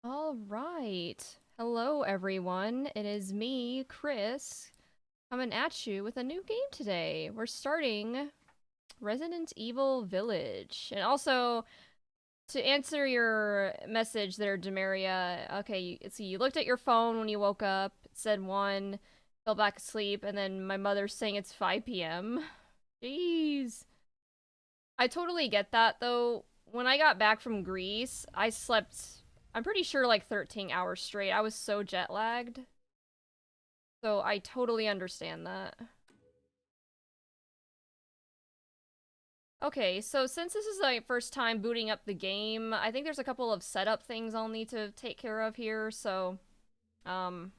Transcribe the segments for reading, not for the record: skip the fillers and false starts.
All right. Hello, everyone. It is me, Chris, coming at you with a new game today. We're starting Resident Evil Village. And also, to answer your message there, Demaria, okay, you looked at your phone when you woke up, it said 1, fell back asleep, and then my mother's saying it's 5 p.m. Jeez. I totally get that, though. When I got back from Greece, I slept, I'm pretty sure, like 13 hours straight. I was so jet lagged. So I totally understand that. Okay, so since this is my first time booting up the game, I think there's a couple of setup things I'll need to take care of here, so, um,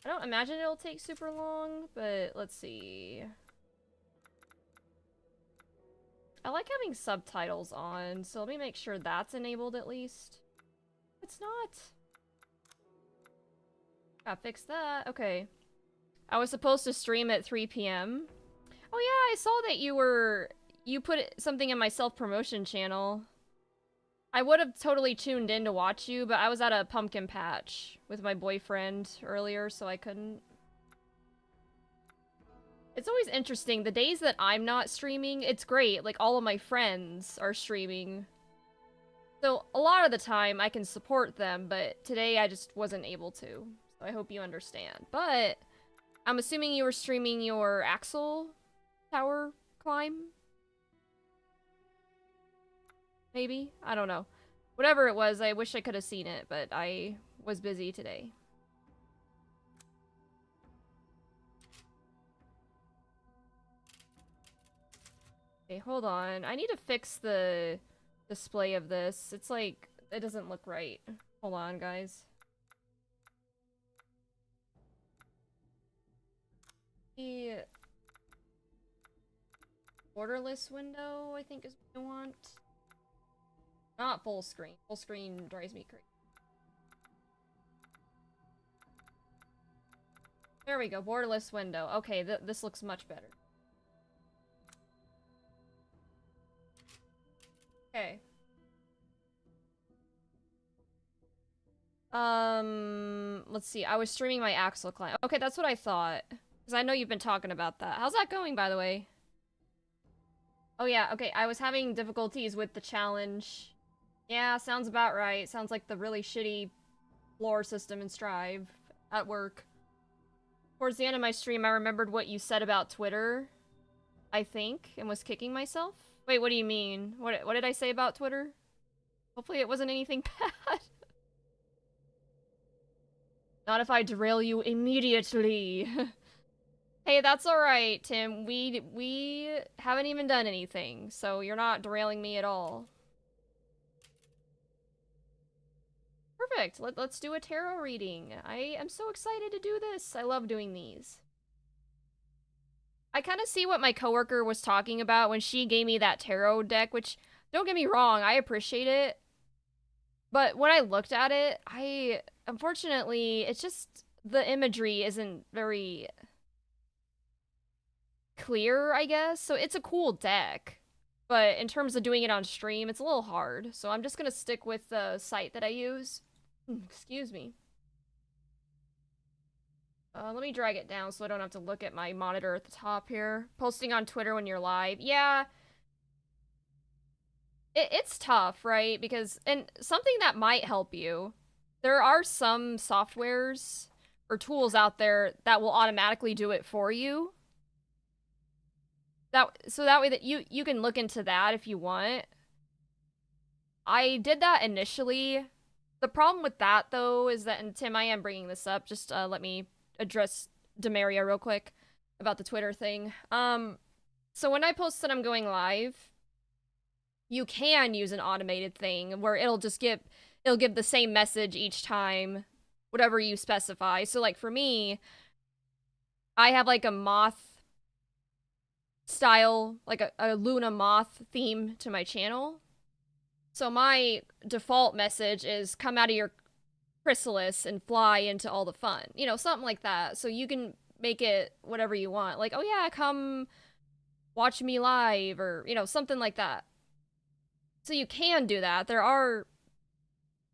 I don't imagine it'll take super long, but let's see. I like having subtitles on, so let me make sure that's enabled at least. It's not. Gotta fix that. Okay. I was supposed to stream at 3 p.m. Oh yeah, I saw that you put something in my self-promotion channel. I would have totally tuned in to watch you, but I was at a pumpkin patch with my boyfriend earlier, so I couldn't. It's always interesting. The days that I'm not streaming, it's great. Like, all of my friends are streaming. So, a lot of the time, I can support them, but today I just wasn't able to. So, I hope you understand. But, I'm assuming you were streaming your Axel tower climb? Maybe? I don't know. Whatever it was, I wish I could have seen it, but I was busy today. Okay, hold on. I need to fix the display of this. It's like, it doesn't look right. Hold on, guys. The borderless window, I think, is what I want. Not full screen. Full screen drives me crazy. There we go, borderless window. Okay, this looks much better. Okay. Let's see. I was streaming my Axel client. Okay, that's what I thought. Because I know you've been talking about that. How's that going, by the way? Oh yeah, okay, I was having difficulties with the challenge. Yeah, sounds about right. Sounds like the really shitty floor system in Strive at work. Towards the end of my stream, I remembered what you said about Twitter, I think, and was kicking myself. Wait, what do you mean? What did I say about Twitter? Hopefully it wasn't anything bad. Not if I derail you immediately. Hey, that's alright, Tim. We haven't even done anything, so you're not derailing me at all. Perfect. Let's do a tarot reading. I am so excited to do this. I love doing these. I kind of see what my coworker was talking about when she gave me that tarot deck, which, don't get me wrong, I appreciate it. But when I looked at it, unfortunately, it's just, the imagery isn't very clear, I guess. So it's a cool deck. But in terms of doing it on stream, it's a little hard. So I'm just gonna stick with the site that I use. Excuse me. Let me drag it down so I don't have to look at my monitor at the top here. Posting on Twitter when you're live. Yeah, it's tough, right? Because, and something that might help you, there are some softwares or tools out there that will automatically do it for you. So that way that you can look into that if you want. I did that initially. The problem with that, though, is that, and Tim, I am bringing this up, just let me address Demaria real quick about the Twitter thing. So when I post that I'm going live, you can use an automated thing where it'll give the same message each time, whatever you specify. So like for me, I have like a moth style, like a Luna moth theme to my channel. So my default message is come out of your chrysalis and fly into all the fun. You know, something like that. So you can make it whatever you want. Like, oh yeah, come watch me live, or, you know, something like that. So you can do that. There are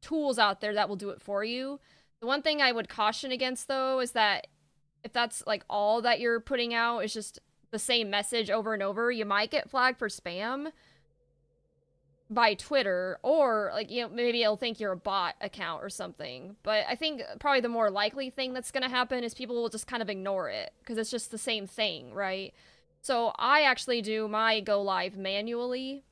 tools out there that will do it for you. The one thing I would caution against, though, is that if that's like all that you're putting out is just the same message over and over, you might get flagged for spam by Twitter, or like, you know, maybe it'll think you're a bot account or something. But I think probably the more likely thing that's going to happen is people will just kind of ignore it because it's just the same thing, right? So I actually do my go live manually.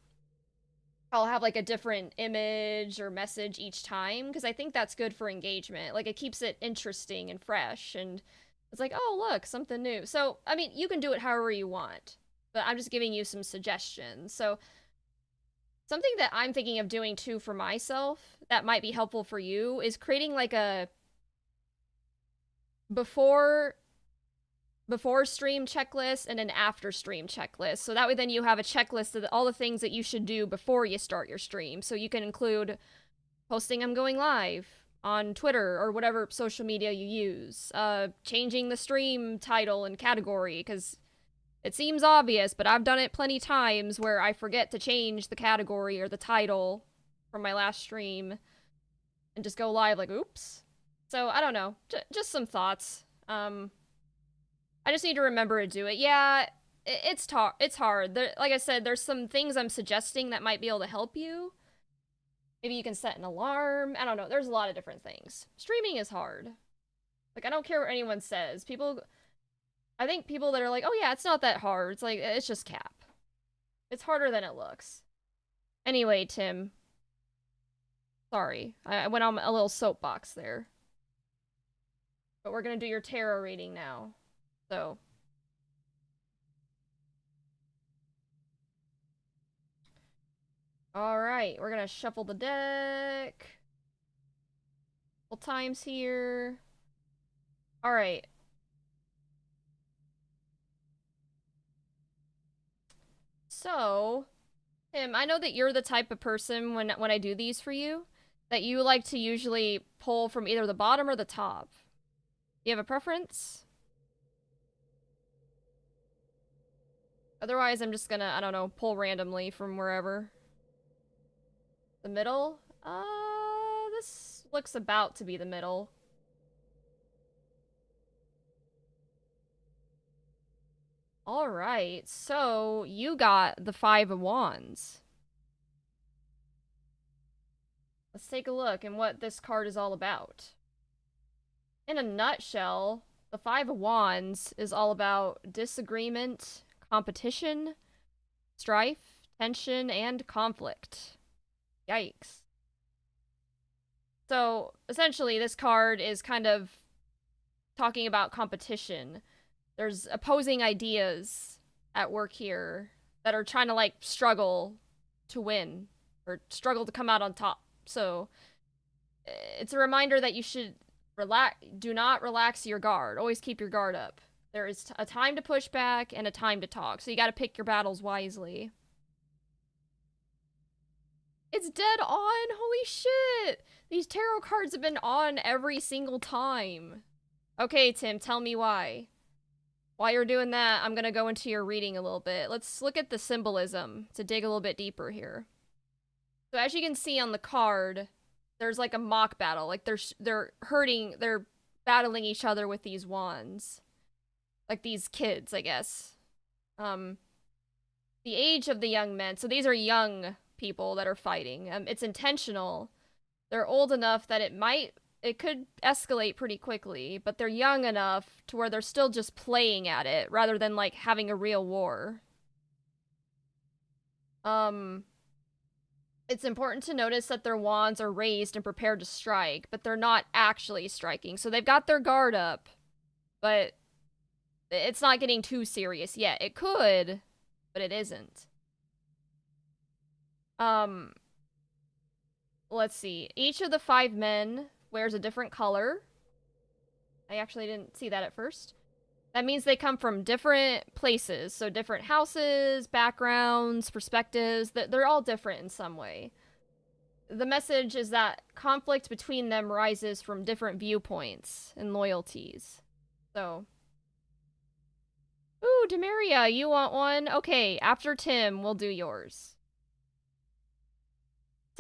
I'll have like a different image or message each time because I think that's good for engagement. Like, it keeps it interesting and fresh, and it's like, oh, look, something new. So, I mean, you can do it however you want, but I'm just giving you some suggestions. So, something that I'm thinking of doing too for myself that might be helpful for you is creating like a before stream checklist and an after stream checklist. So that way then you have a checklist of all the things that you should do before you start your stream. So you can include posting I'm going live on Twitter or whatever social media you use, changing the stream title and category, because it seems obvious, but I've done it plenty times where I forget to change the category or the title from my last stream and just go live like, oops. So I don't know, just some thoughts. I just need to remember to do it. Yeah, it's hard. Like I said, there's some things I'm suggesting that might be able to help you. Maybe you can set an alarm. I don't know. There's a lot of different things. Streaming is hard. Like, I don't care what anyone says. I think people that are like, oh yeah, it's not that hard. It's like, it's just cap. It's harder than it looks. Anyway, Tim. Sorry. I went on a little soapbox there. But we're gonna do your tarot reading now. So. Alright, we're gonna shuffle the deck. Couple times here. Alright. So, Tim, I know that you're the type of person when I do these for you, that you like to usually pull from either the bottom or the top. Do you have a preference? Otherwise, I'm just gonna, I don't know, pull randomly from wherever. The middle? This looks about to be the middle. Alright, so you got the Five of Wands. Let's take a look at what this card is all about. In a nutshell, the Five of Wands is all about disagreement, competition, strife, tension, and conflict. Yikes. So, essentially, this card is kind of talking about competition. There's opposing ideas at work here that are trying to, like, struggle to win or struggle to come out on top. So, it's a reminder that you should do not relax your guard. Always keep your guard up. There is a time to push back and a time to talk. So you gotta pick your battles wisely. It's dead on! Holy shit! These tarot cards have been on every single time. Okay, Tim, tell me why. While you're doing that, I'm gonna go into your reading a little bit. Let's look at the symbolism to dig a little bit deeper here. So as you can see on the card, there's like a mock battle. Like they're battling each other with these wands. Like these kids, I guess. The age of the young men. So these are young people that are fighting. It's intentional. They're old enough that it could escalate pretty quickly, but they're young enough to where they're still just playing at it rather than like having a real war. It's important to notice that their wands are raised and prepared to strike, but they're not actually striking. So they've got their guard up, but it's not getting too serious yet. It could, but it isn't. Let's see. Each of the 5 men wears a different color. I actually didn't see that at first. That means they come from different places, so different houses, backgrounds, perspectives. They're all different in some way. The message is that conflict between them rises from different viewpoints and loyalties. So. Ooh, Demaria, you want one? Okay, after Tim, we'll do yours.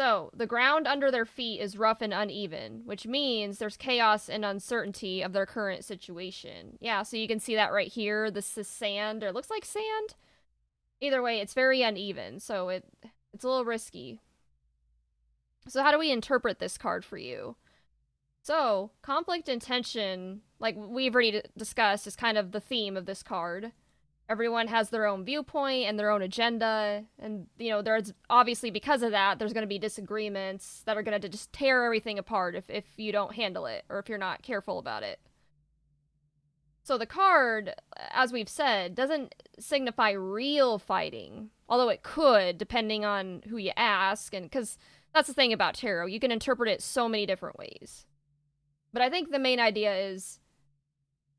So, the ground under their feet is rough and uneven, which means there's chaos and uncertainty of their current situation. Yeah, so you can see that right here. This is sand, or it looks like sand. Either way, it's very uneven, so it's a little risky. So how do we interpret this card for you? So, conflict and tension, like we've already discussed, is kind of the theme of this card. Everyone has their own viewpoint and their own agenda, and there's obviously, because of that, there's going to be disagreements that are going to just tear everything apart if you don't handle it, or if you're not careful about it. So the card, as we've said, doesn't signify real fighting, although it could, depending on who you ask, and because that's the thing about tarot, you can interpret it so many different ways. But I think the main idea is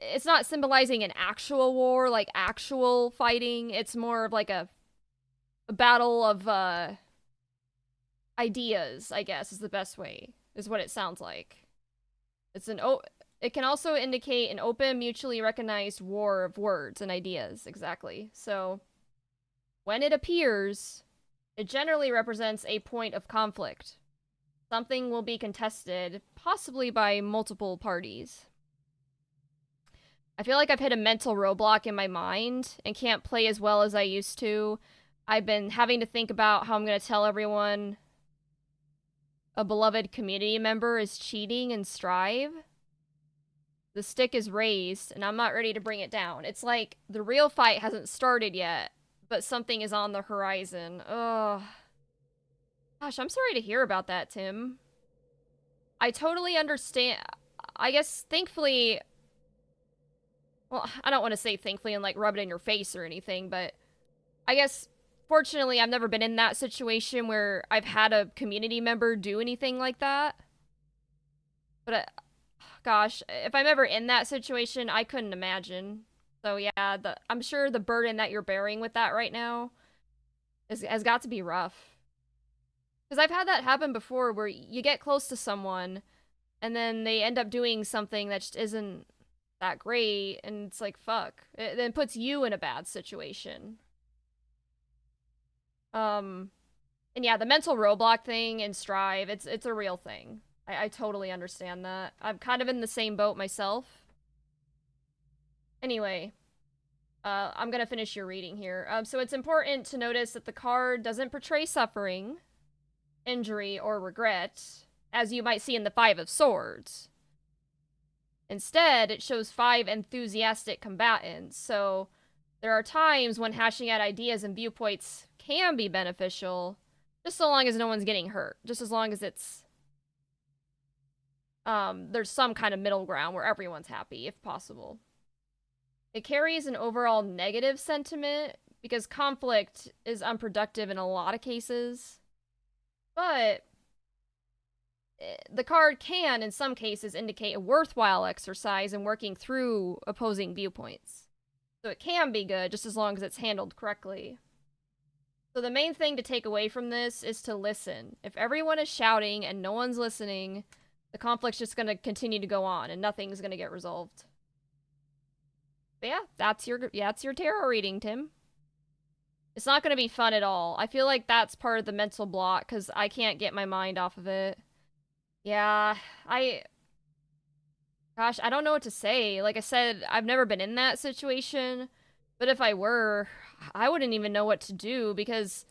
it's not symbolizing an actual war, like actual fighting. It's more of like a battle of ideas, I guess, is the best way, is what it sounds like. It can also indicate an open, mutually recognized war of words and ideas, exactly. So, when it appears, it generally represents a point of conflict. Something will be contested, possibly by multiple parties. I feel like I've hit a mental roadblock in my mind and can't play as well as I used to. I've been having to think about how I'm going to tell everyone a beloved community member is cheating and strive. The stick is raised, and I'm not ready to bring it down. It's like the real fight hasn't started yet, but something is on the horizon. Ugh. Gosh, I'm sorry to hear about that, Tim. I totally understand. I guess, thankfully... Well, I don't want to say thankfully and, like, rub it in your face or anything, but... I guess, fortunately, I've never been in that situation where I've had a community member do anything like that. But, gosh, if I'm ever in that situation, I couldn't imagine. So, yeah, I'm sure the burden that you're bearing with that right now has got to be rough. Because I've had that happen before where you get close to someone and then they end up doing something that just isn't that great, and it's like, fuck. It then puts you in a bad situation. And yeah, the mental roadblock thing and strive, it's a real thing. I totally understand that. I'm kind of in the same boat myself. Anyway, I'm gonna finish your reading here. So it's important to notice that the card doesn't portray suffering, injury, or regret, as you might see in the Five of Swords. Instead, it shows 5 enthusiastic combatants, so there are times when hashing out ideas and viewpoints can be beneficial, just so long as no one's getting hurt. Just as long as it's... there's some kind of middle ground where everyone's happy, if possible. It carries an overall negative sentiment, because conflict is unproductive in a lot of cases. But the card can, in some cases, indicate a worthwhile exercise in working through opposing viewpoints. So it can be good, just as long as it's handled correctly. So the main thing to take away from this is to listen. If everyone is shouting and no one's listening, the conflict's just going to continue to go on, and nothing's going to get resolved. But yeah, that's your tarot reading, Tim. It's not going to be fun at all. I feel like that's part of the mental block, because I can't get my mind off of it. Yeah, Gosh, I don't know what to say. Like I said, I've never been in that situation, but if I were, I wouldn't even know what to do, because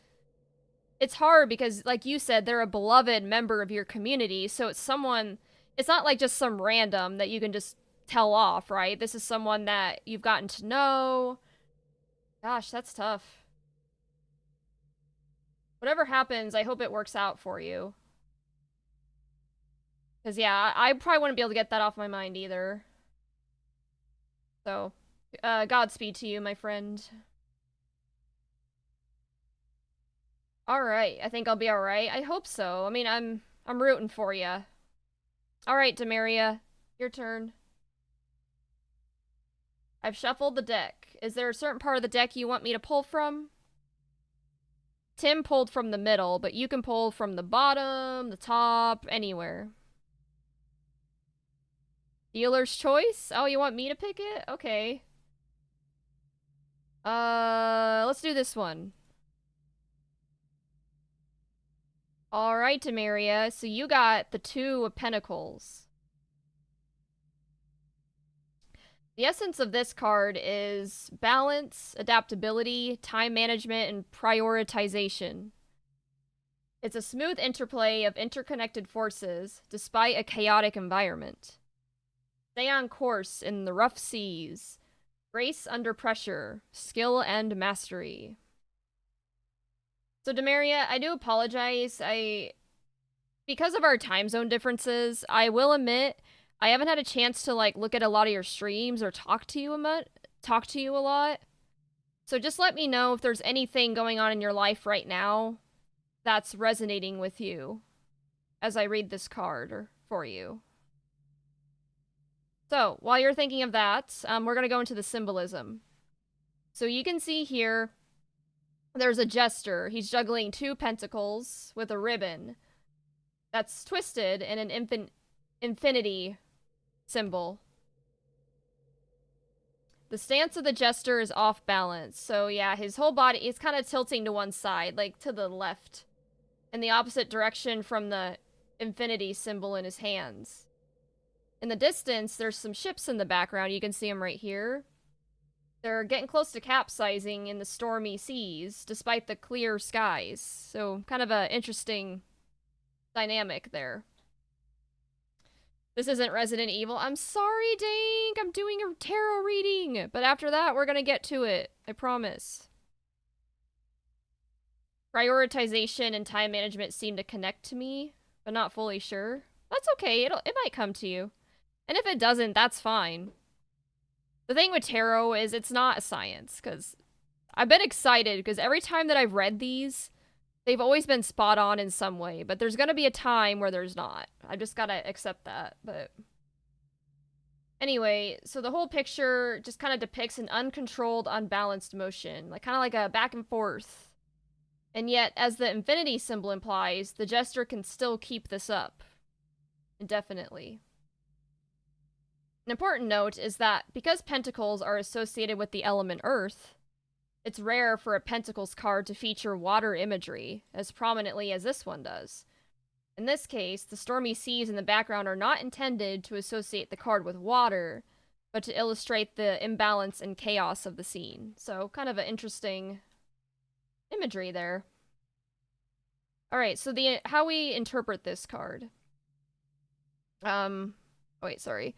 it's hard because, like you said, they're a beloved member of your community, so it's not like just some random that you can just tell off, right? This is someone that you've gotten to know. Gosh, that's tough. Whatever happens, I hope it works out for you. Because, yeah, I probably wouldn't be able to get that off my mind either. So, Godspeed to you, my friend. Alright, I think I'll be alright. I hope so. I mean, I'm rooting for you. Alright, Demaria, your turn. I've shuffled the deck. Is there a certain part of the deck you want me to pull from? Tim pulled from the middle, but you can pull from the bottom, the top, anywhere. Dealer's choice? Oh, you want me to pick it? Okay. Let's do this one. Alright, Demaria, so you got the Two of Pentacles. The essence of this card is balance, adaptability, time management, and prioritization. It's a smooth interplay of interconnected forces despite a chaotic environment. Stay on course in the rough seas. Grace under pressure. Skill and mastery. So, Demaria, I do apologize. Because of our time zone differences, I will admit I haven't had a chance to like look at a lot of your streams or talk to you a lot. So just let me know if there's anything going on in your life right now that's resonating with you as I read this card for you. So, while you're thinking of that, we're going to go into the symbolism. So you can see here, there's a jester. He's juggling two pentacles with a ribbon that's twisted in an infinity symbol. The stance of the jester is off balance. So yeah, his whole body is kind of tilting to one side, like to the left, in the opposite direction from the infinity symbol in his hands. In the distance, there's some ships in the background. You can see them right here. They're getting close to capsizing in the stormy seas, despite the clear skies. So, kind of an interesting dynamic there. This isn't Resident Evil. I'm sorry, Dank. I'm doing a tarot reading. But after that, we're gonna get to it. I promise. Prioritization and time management seem to connect to me, but not fully sure. That's okay. It might come to you. And if it doesn't, that's fine. The thing with tarot is it's not a science, because I've been excited, because every time that I've read these, they've always been spot on in some way, but there's gonna be a time where there's not. I just gotta accept that, but... Anyway, so the whole picture just kind of depicts an uncontrolled, unbalanced motion, like kind of like a back and forth. And yet, as the infinity symbol implies, the jester can still keep this up indefinitely. An important note is that because pentacles are associated with the element earth, it's rare for a pentacles card to feature water imagery as prominently as this one does. In this case, the stormy seas in the background are not intended to associate the card with water, but to illustrate the imbalance and chaos of the scene. So, kind of an interesting imagery there. Alright, so how we interpret this card. Wait, sorry.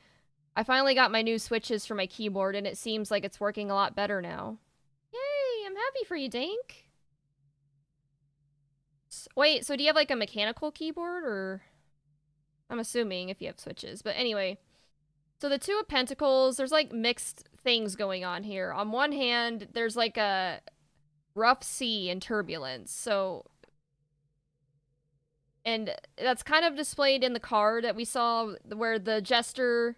I finally got my new switches for my keyboard, and it seems like it's working a lot better now. Yay! I'm happy for you, Dank! Wait, so do you have like a mechanical keyboard, or... I'm assuming if you have switches, but anyway. So the Two of Pentacles, there's like mixed things going on here. On one hand, there's like a rough sea and turbulence, so... And that's kind of displayed in the card that we saw, where the jester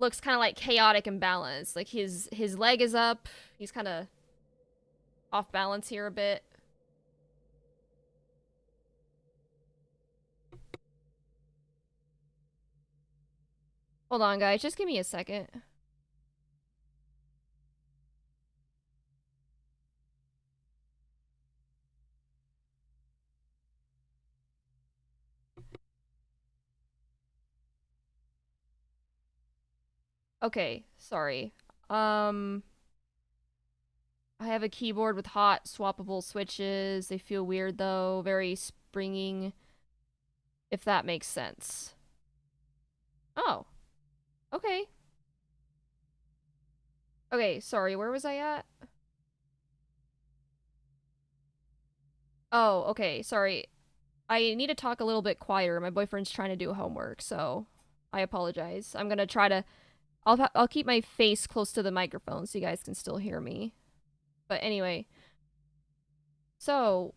looks kind of like chaotic and balanced. Like his leg is up, he's kind of off balance here a bit. Hold on, guys. Just give me a second. Okay, sorry. I have a keyboard with hot swappable switches. They feel weird though, very springing, if that makes sense. Oh. Okay. Okay, sorry, where was I at? Oh, okay, sorry. I need to talk a little bit quieter. My boyfriend's trying to do homework, so I apologize. I'm gonna try to... I'll keep my face close to the microphone so you guys can still hear me. But anyway. So,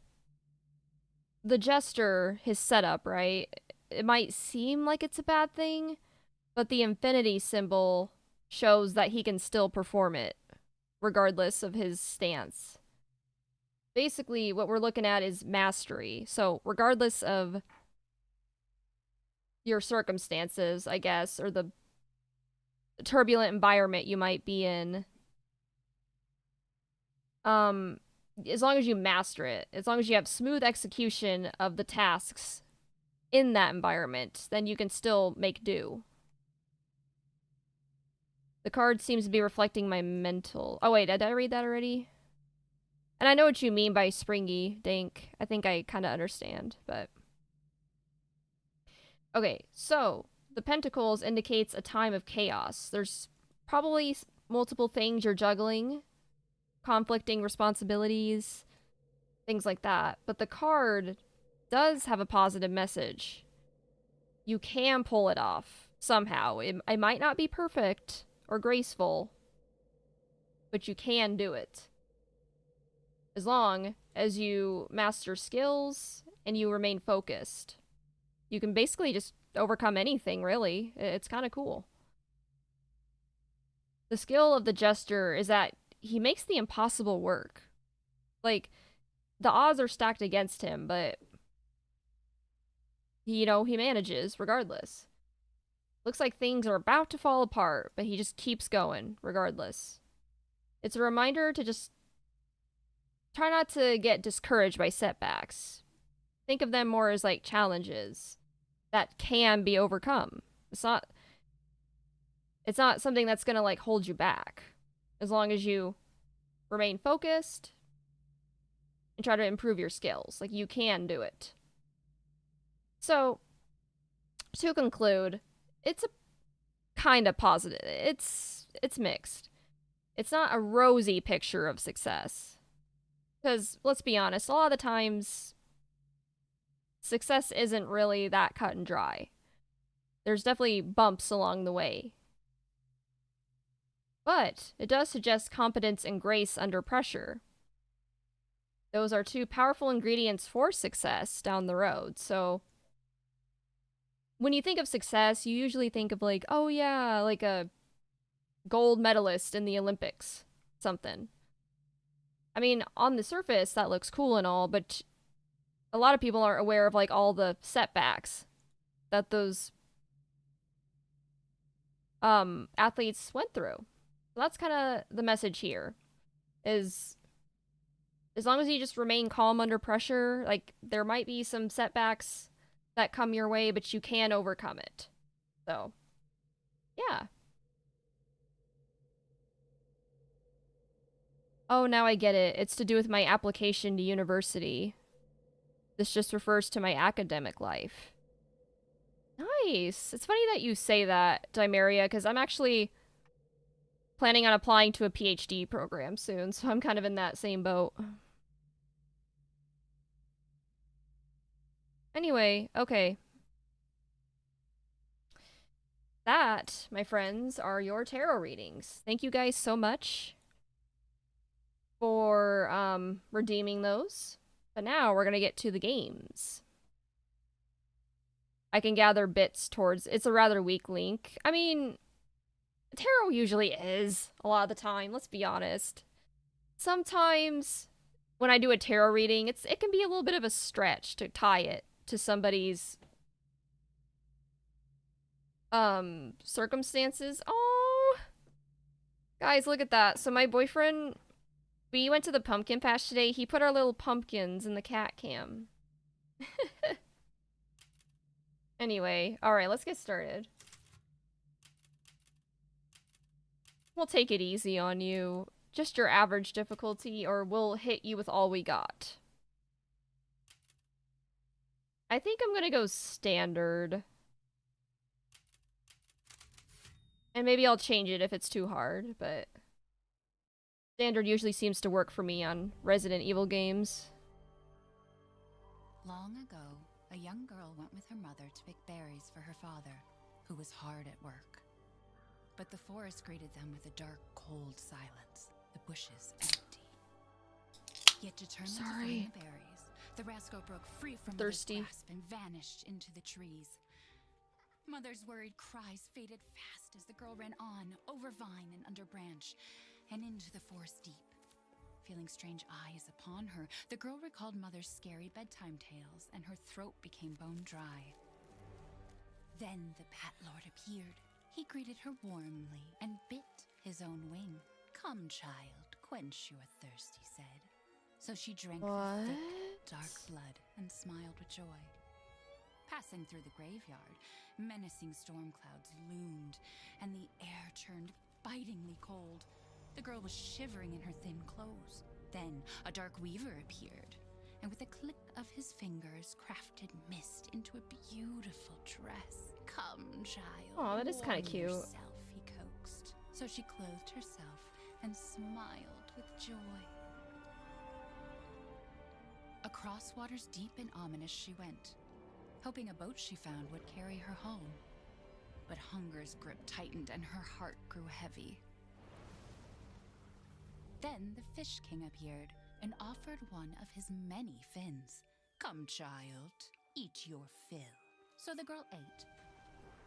the jester, his setup, right? It might seem like it's a bad thing, but the infinity symbol shows that he can still perform it, regardless of his stance. Basically, what we're looking at is mastery. So, regardless of your circumstances, I guess, or the turbulent environment you might be in, as long as you master it, as long as you have smooth execution of the tasks in that environment, then you can still make do. The card seems to be reflecting my mental... Oh, wait, did I read that already? And I know what you mean by springy, Dink. I think I kind of understand, but... Okay, so the Pentacles indicates a time of chaos. There's probably multiple things you're juggling, conflicting responsibilities, things like that. But the card does have a positive message. You can pull it off somehow. It might not be perfect or graceful, but you can do it. As long as you master skills and you remain focused. You can basically just overcome anything, really. It's kind of cool. The skill of the jester is that he makes the impossible work. Like, the odds are stacked against him, but he manages regardless. Looks like things are about to fall apart, but he just keeps going regardless. It's a reminder to just try not to get discouraged by setbacks. Think of them more as like challenges that can be overcome. It's not something that's gonna like hold you back. As long as you remain focused and try to improve your skills. Like, you can do it. So, to conclude, it's a kind of positive. It's mixed. It's not a rosy picture of success. Because, let's be honest, a lot of the times, success isn't really that cut and dry. There's definitely bumps along the way. But it does suggest competence and grace under pressure. Those are two powerful ingredients for success down the road. So when you think of success, you usually think of like, oh yeah, like a gold medalist in the Olympics, something. I mean, on the surface, that looks cool and all, but a lot of people aren't aware of like all the setbacks that those athletes went through. So that's kind of the message here, is as long as you just remain calm under pressure, like, there might be some setbacks that come your way, but you can overcome it. So, yeah. Oh, now I get it. It's to do with my application to university. This just refers to my academic life. Nice. It's funny that you say that, Dimeria, because I'm actually planning on applying to a PhD program soon, so I'm kind of in that same boat. Anyway, okay. That, my friends, are your tarot readings. Thank you guys so much for redeeming those. But now we're gonna get to the games. I can gather bits towards... It's a rather weak link. I mean, tarot usually is a lot of the time, let's be honest. Sometimes when I do a tarot reading, it can be a little bit of a stretch to tie it to somebody's circumstances. Oh, guys, look at that. So my boyfriend, we went to the pumpkin patch today. He put our little pumpkins in the cat cam. Anyway, alright, let's get started. We'll take it easy on you. Just your average difficulty, or we'll hit you with all we got. I think I'm gonna go standard. And maybe I'll change it if it's too hard, but... standard usually seems to work for me on Resident Evil games. Long ago, a young girl went with her mother to pick berries for her father, who was hard at work. But the forest greeted them with a dark, cold silence, the bushes empty. Yet determined to find the berries, the rascal broke free from Mother's grasp and vanished into the trees. Mother's worried cries faded fast as the girl ran on, over vine and under branch, and into the forest deep. Feeling strange eyes upon her, the girl recalled Mother's scary bedtime tales, and her throat became bone dry. Then the Bat Lord appeared. He greeted her warmly and bit his own wing. "Come, child, quench your thirst," he said. So she drank the What? thick, dark blood and smiled with joy. Passing through the graveyard, menacing storm clouds loomed, and the air turned bitingly cold. The girl was shivering in her thin clothes. Then a dark weaver appeared, and with a click of his fingers, crafted mist into a beautiful dress. Come, child. Aw, that is kinda warm cute. yourself, he coaxed. So she clothed herself and smiled with joy. Across waters deep and ominous she went, hoping a boat she found would carry her home. But hunger's grip tightened and her heart grew heavy. Then the Fish King appeared and offered one of his many fins. Come, child, eat your fill. So the girl ate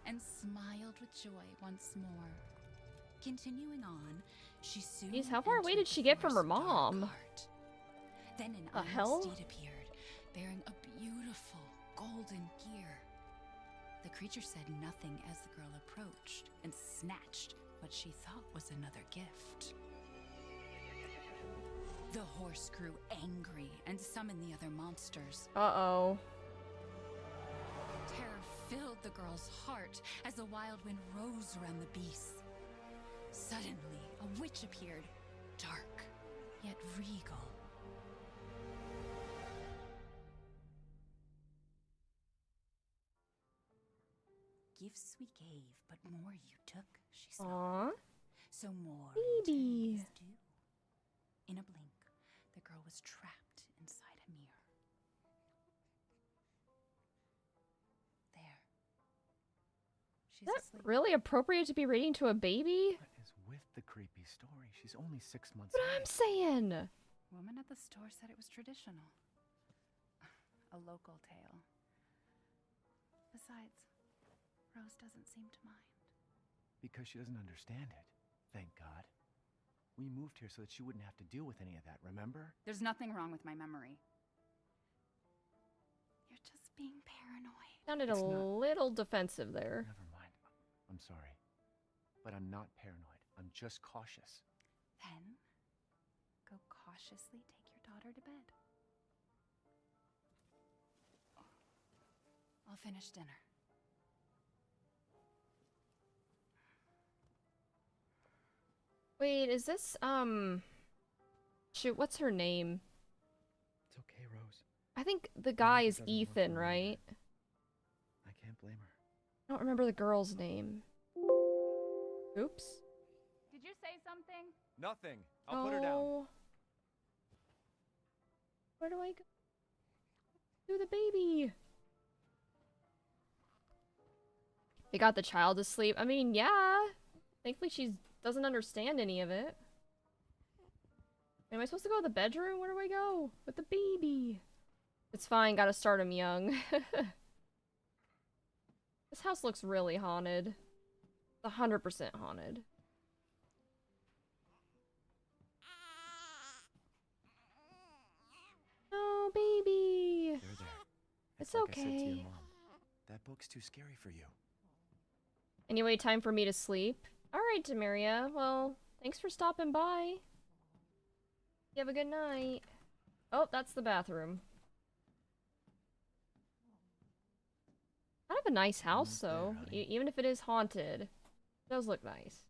and smiled with joy once more. Continuing on, she soon Jeez, how far away entered did she the get from her forest's dark mom? heart. Then an The iron hell? steed appeared, bearing a beautiful golden gear. The creature said nothing as the girl approached and snatched what she thought was another gift. The horse grew angry and summoned the other monsters. Uh-oh. Terror filled the girl's heart as the wild wind rose around the beasts. Suddenly, a witch appeared, dark yet regal. Gifts we gave, but more you took, she said. Aw. So more Baby. returns due. In a blink, the girl was trapped inside a mirror. There. She's Is that asleep. really appropriate to be reading to a baby? What is with the creepy story? She's only 6 months What old. I'm saying. Woman at the store said it was traditional. A local tale. Besides, Rose doesn't seem to mind. Because she doesn't understand it. Thank God. We moved here so that she wouldn't have to deal with any of that, remember? There's nothing wrong with my memory. You're just being paranoid. Sounded a It's not- little defensive there. Never mind. I'm sorry. But I'm not paranoid. I'm just cautious. Then, go cautiously take your daughter to bed. I'll finish dinner. Wait, is this, shoot, what's her name? It's okay, Rose. I think the guy is doesn't work for Ethan, me right? I can't blame her. I don't remember the girl's name. Oops. Did you say something? Nothing. I'll put her down. Oh. Where do I go? Do the baby. They got the child to sleep. I mean, yeah. Thankfully she doesn't understand any of it. Am I supposed to go to the bedroom? Where do I go? With the baby. It's fine, gotta start him young. This house looks really haunted. 100% haunted. Oh, baby. There, there. It's like I said to okay. your mom. That book's too scary for you. Anyway, time for me to sleep. Alright, Demaria. Well, thanks for stopping by. You have a good night. Oh, that's the bathroom. Kind of a nice house, Almost there, though. honey. Even if it is haunted. It does look nice.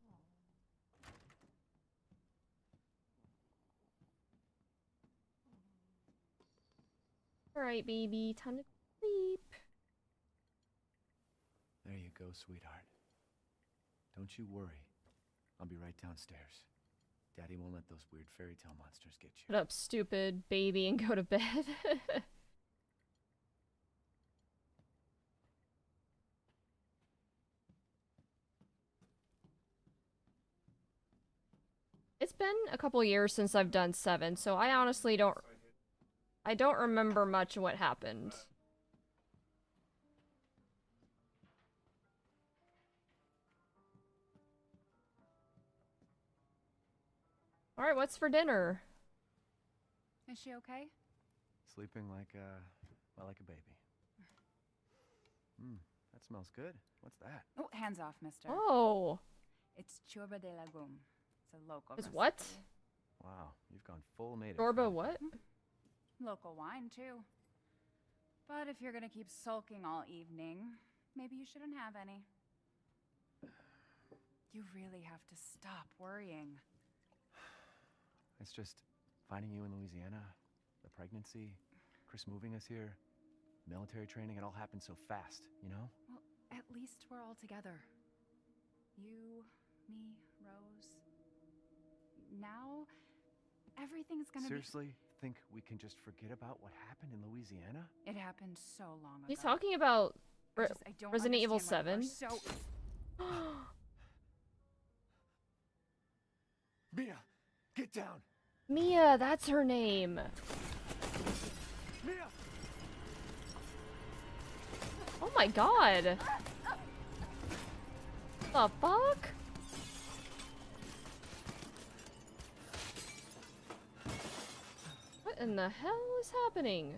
Alright, baby. Time to sleep. There you go, sweetheart. Don't you worry. I'll be right downstairs. Daddy won't let those weird fairy tale monsters get you. Shut up, stupid baby, and go to bed. It's been a couple years since I've done 7, so I honestly don't remember much of what happened. Alright, what's for dinner? Is she okay? Sleeping like well, like a baby. That smells good. What's that? Oh, hands off, mister. Oh, It's churba de legume. It's a local is recipe. what? Wow, you've gone full native. Dorba honey. what? Local wine, too. But if you're gonna keep sulking all evening, maybe you shouldn't have any. You really have to stop worrying. It's just finding you in Louisiana, the pregnancy, Chris moving us here, military training, it all happened so fast, you know? Well, at least we're all together. You, me, Rose. Now, everything's gonna Seriously? Think we can just forget about what happened in Louisiana? be... It happened so long ago. He's talking about I don't Resident Evil understand why 7. you are so... Mia, get down! Mia, that's her name. Mia! Oh my god. The fuck? What in the hell is happening?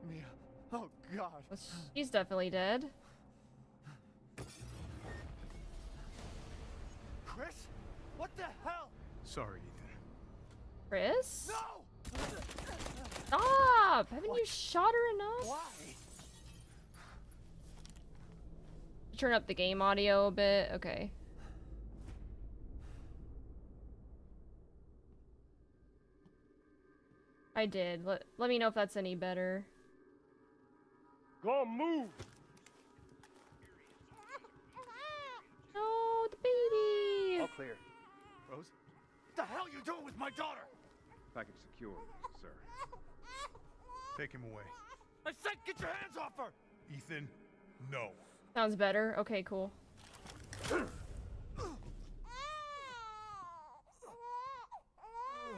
Mia, oh god. She's definitely dead. Chris? What the hell? Sorry, Ethan. Chris? No! Stop! Haven't you shot her enough? Why? Turn up the game audio a bit. Okay. I did. Let me know if that's any better. Go move! No, the baby! All clear. Rose? What the hell are you doing with my daughter? Package secure, sir. Take him away. I said get your hands off her! Ethan, no. Sounds better. Okay, cool.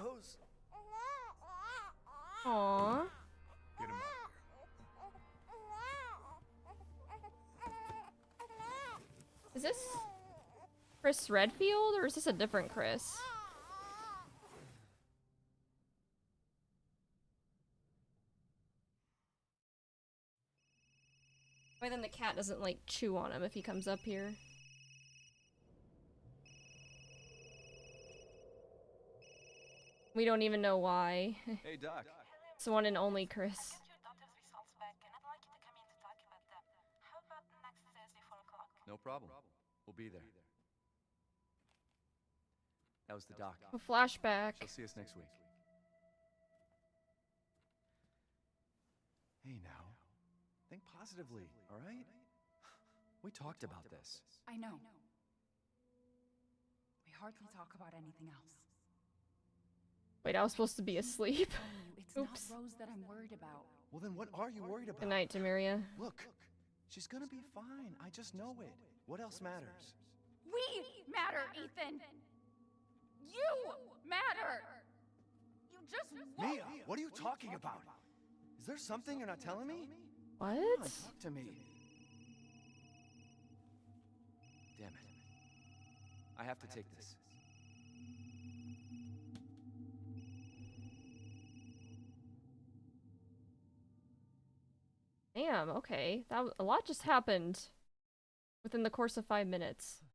Rose. Aww. Get him out Is this Chris Redfield or is this a different Chris? Why then the cat doesn't like chew on him if he comes up here? We don't even know why. Hey, Doc. It's the one and only Chris. Get your daughter's results back, and I'd like you to come in to talk about them. How about next Thursday, 4 o'clock? No problem. We'll be there. That was the doc. A flashback. She'll see us next week. Hey now. Think positively, all right? We talked about this. I know. We hardly talk about anything else. Wait, I was supposed to be asleep. It's Oops. not Rose that I'm worried about. Well, then what are you worried about? Good night, Demiria. Look, she's gonna be fine. I just know it. What else matters? We matter, Ethan! You matter! You just won't. Mia, what are you talking about? Is there something you're not telling me? What? Come on, talk to me. Damn it. I have to take this. Damn, okay. A lot just happened within the course of 5 minutes.